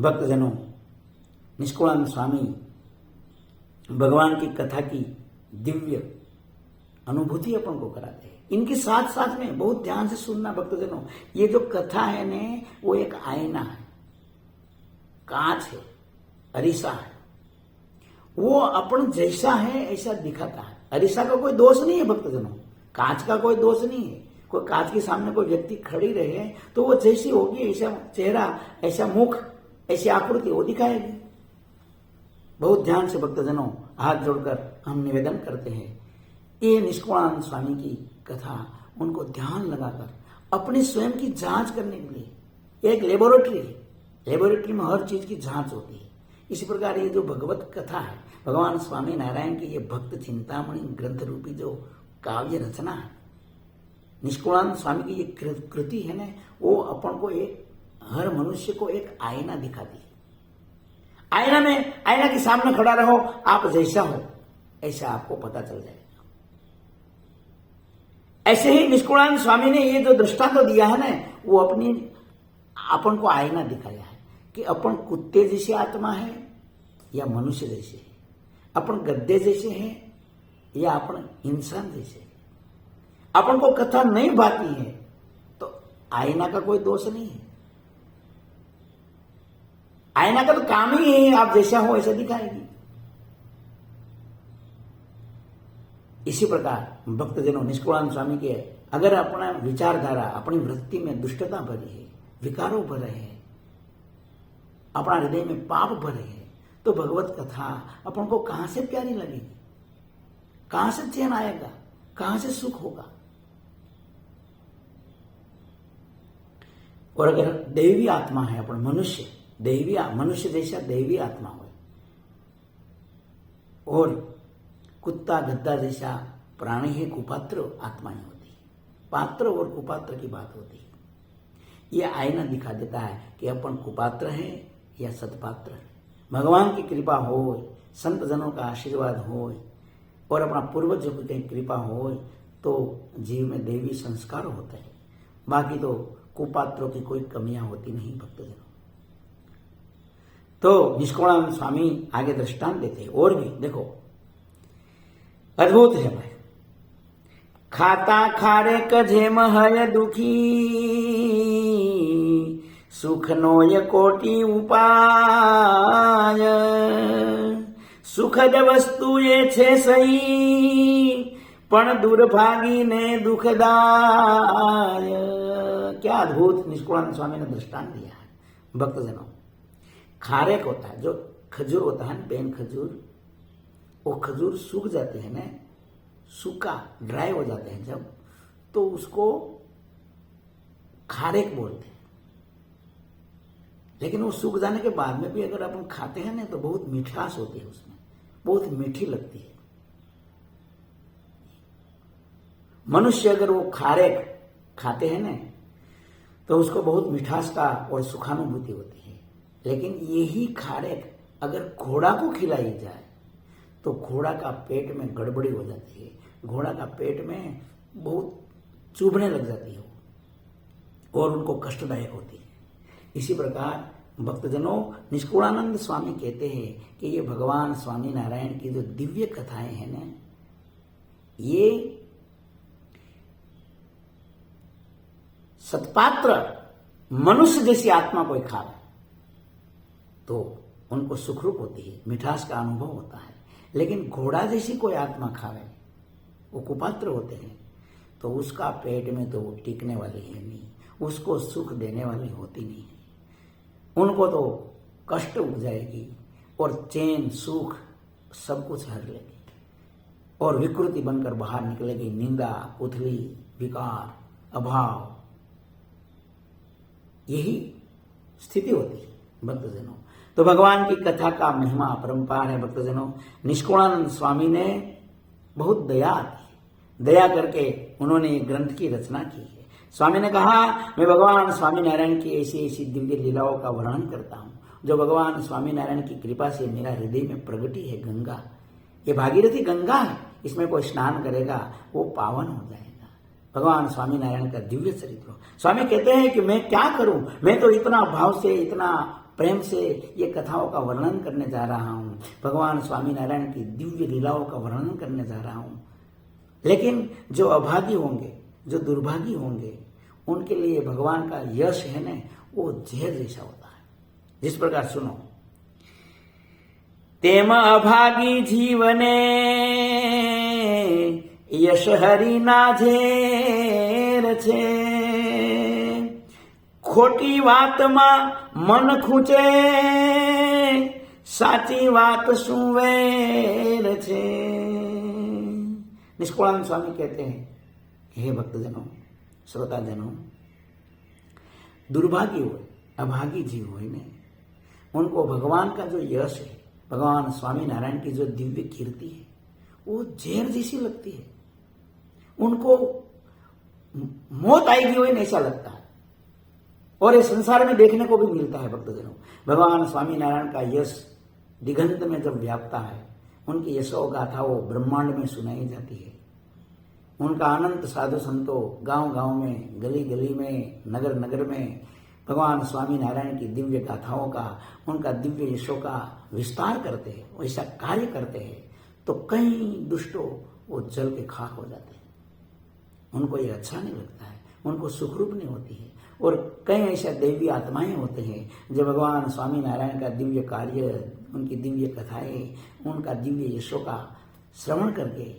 भक्तजनों, निष्कुलानंद स्वामी भगवान की कथा की दिव्य अनुभूति अपन को कराते हैं। इनके साथ साथ में बहुत ध्यान से सुनना भक्तजनों, ये जो कथा है ने वो एक आईना है, कांच है, अरीसा है। वो अपन जैसा है ऐसा दिखाता है। अरीसा का कोई दोष नहीं है भक्तजनों, कांच का कोई दोष नहीं है। कोई कांच के सामने कोई व्यक्ति खड़ी रहे तो वो जैसी होगी ऐसा चेहरा, ऐसा मुख, ऐसी आकृति वो दिखाएगी। बहुत ध्यान से भक्तजनों हाथ जोड़कर हम निवेदन करते हैं, ये निष्कुलानंद स्वामी की कथा उनको ध्यान लगाकर अपनी स्वयं की जांच करने के लिए एक लेबोरेटरी है। लेबोरेटरी में हर चीज की जांच होती है। इसी प्रकार ये जो भगवत कथा है, भगवान स्वामी नारायण की ये भक्त चिंतामणि ग्रंथ रूपी जो काव्य रचना है, निष्कुलानंद स्वामी की ये कृति है ना, वो अपन को एक, हर मनुष्य को एक आईना दिखाती है। आईना के सामने खड़ा रहो, आप जैसा हो ऐसा आपको पता चल जाएगा। ऐसे ही निष्कुलानंद स्वामी ने ये जो दृष्टांत तो दिया है ना, वो अपन को आईना दिखाया है कि अपन कुत्ते जैसी आत्मा है या मनुष्य जैसे है, अपन गद्दे जैसे हैं या अपन इंसान जैसे है। अपन को कथा नहीं भाती है तो आईना का कोई दोष नहीं है। आईना का तो काम ही है आप जैसा हो ऐसा दिखाएगी। इसी प्रकार भक्तजनों, निष्कुलानंद स्वामी के अगर अपना विचारधारा, अपनी वृत्ति में दुष्टता भरी है, विकारों भरे है, अपना हृदय में पाप भरे है, तो भगवत कथा अपन को कहां से प्यारी लगेगी, कहां से चैन आएगा, कहां से सुख होगा। और अगर दैवी आत्मा है अपन मनुष्य, मनुष्य जैसा दैवी आत्मा हो, और कुत्ता गद्दा जैसा प्राणी है, कुपात्र आत्माएं होती है। पात्र और कुपात्र की बात होती है। यह आईना दिखा देता है कि अपन कुपात्र है या सत्पात्र है। भगवान की कृपा हो, संत जनों का आशीर्वाद हो और अपना पूर्वजों की कृपा हो तो जीव में देवी संस्कार होता है। बाकी तो कुपात्रों की कोई कमियां होती नहीं भक्तजनों। तो निष्कुलानंद स्वामी आगे दृष्टांत देते हैं और भी देखो, अद्भुत है भाई। खाता खारे कझेम हय दुखी, सुख नोय कोटि उपाय। सुखद वस्तु ये छे सही, पण दुर्भागी ने दुखदाय। क्या अद्भुत निष्कुलानंद स्वामी ने दृष्टांत दिया है भक्तजनों। खारेक होता है, जो खजूर होता है, पेन खजूर, वो खजूर सूख जाते हैं ना, सूखा ड्राई हो जाते हैं जब, तो उसको खारेक बोलते हैं। लेकिन वो सूख जाने के बाद में भी अगर अपन खाते हैं ना तो बहुत मिठास होती है उसमें, बहुत मीठी लगती है। मनुष्य अगर वो खारेक खाते हैं ना तो उसको बहुत मिठास का और सुखानुभूति होती है। लेकिन यही खारेक अगर घोड़ा को खिलाई जाए तो घोड़ा का पेट में गड़बड़ी हो जाती है, घोड़ा का पेट में बहुत चुभने लग जाती है और उनको कष्टदायक होती है। इसी प्रकार भक्तजनों, निष्कुलानंद स्वामी कहते हैं कि ये भगवान स्वामी नारायण की जो दिव्य कथाएं हैं ना, ये सत्पात्र मनुष्य जैसी आत्मा कोई खावे तो उनको सुखरूप होती है, मिठास का अनुभव होता है। लेकिन घोड़ा जैसी कोई आत्मा खावे, वो कुपात्र होते हैं, तो उसका पेट में तो वो टिकने वाली है नहीं, उसको सुख देने वाली होती नहीं है। उनको तो कष्ट उपजाएगी और चैन सुख सब कुछ हर लेगी और विकृति बनकर बाहर निकलेगी। निंदा, उथली, विकार, अभाव, यही स्थिति होती है भक्तजनों। तो भगवान की कथा का महिमा अपरंपार है भक्तजनों। निष्कुलानंद स्वामी ने बहुत दया की, दया करके उन्होंने एक ग्रंथ की रचना की है। स्वामी ने कहा, मैं भगवान स्वामी नारायण की ऐसी ऐसी दिव्य लीलाओं का वर्णन करता हूँ जो भगवान स्वामी नारायण की कृपा से मेरा हृदय में प्रगटी है। गंगा, ये भागीरथी गंगा है, इसमें कोई स्नान करेगा वो पावन हो जाएगा। भगवान स्वामी नारायण का दिव्य चरित्र। स्वामी कहते हैं कि मैं क्या करूं, मैं तो इतना भाव से, इतना प्रेम से ये कथाओं का वर्णन करने जा रहा हूं, भगवान स्वामीनारायण की दिव्य लीलाओं का वर्णन करने जा रहा हूं। लेकिन जो अभागी होंगे, जो दुर्भागी होंगे, उनके लिए भगवान का यश है ना, वो जहर जैसा होता है। जिस प्रकार सुनो, तेम अभागी जीवने यश हरि ना झेर छे, खोटी वातમાં મન ખૂંચે, સાચી વાત શું વેર છે। निष्कुलानंद स्वामी कहते हैं, हे भक्तजनों, श्रोताजनों, दुर्भागी हो, अभागी जीव हो ने, उनको भगवान का जो यश है, भगवान स्वामीनारायण की जो दिव्य कीर्ति है, वो जहर जैसी लगती है। उनको मौत आएगी हो ऐसा लगता है। और ये संसार में देखने को भी मिलता है भक्तजनों। भगवान स्वामीनारायण का यश दिगंत में जब व्यापता है, उनकी यशो गाथाओं ब्रह्मांड में सुनाई जाती है। उनका अनंत साधु संतों गांव गांव में, गली गली में, नगर नगर में भगवान स्वामीनारायण की दिव्य गाथाओं का, उनका दिव्य यशों का विस्तार करते हैं, वैसा कार्य करते हैं, तो कई दुष्टों वो जल के खाक हो जाते हैं। उनको ये अच्छा नहीं लगता है, उनको सुखरूप नहीं होती है। और कई ऐसे दैवी आत्माएं होते हैं जो भगवान स्वामीनारायण का दिव्य कार्य, उनकी दिव्य कथाएं, उनका दिव्य यशों का श्रवण करके,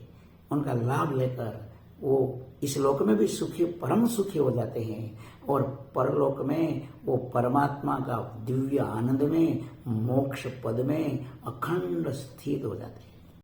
उनका लाभ लेकर वो इस लोक में भी सुखी, परम सुखी हो जाते हैं, और परलोक में वो परमात्मा का दिव्य आनंद में, मोक्ष पद में अखंड स्थित हो जाते हैं।